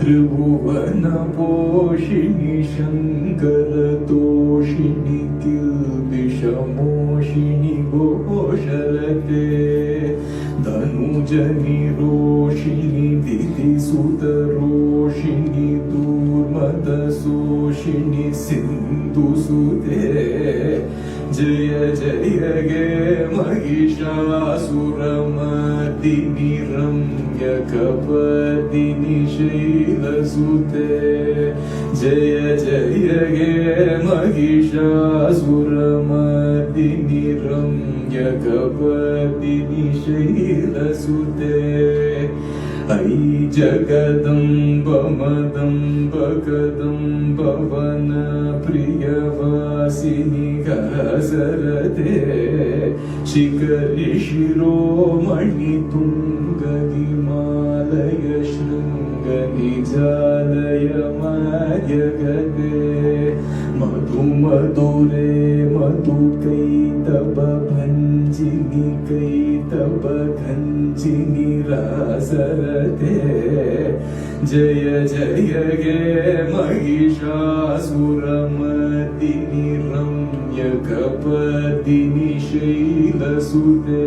त्रिभुवन पोषिणि शङ्करतोषिणि किल्बिषमोषिणि घोषरते धनुजनि रोषिणि दितिसुतरोषिणि दूर्मदशोषिणि सिन्धुसुते जय जय गे महिषासुरमर्दिनि रम्यकपर्दिनि शैलसुते जय जय गे महिषासुरमर्दिनि रम्यकपर्दिनि शैलसुते ऐ जगदम्ब मदम्ब कदम्ब वन प्रियवासिनि घसरते शिखरि शिरोमणि तुङ्ग हिमालय शृङ्ग निजालय मार्यगते मधु मधुरे मधु कैतव भञ्जिनि कैतव घञ्जिनि रासरते जय जय गे महिषासुरमर्दिनि रम्यकपर्दिनि शैलसुते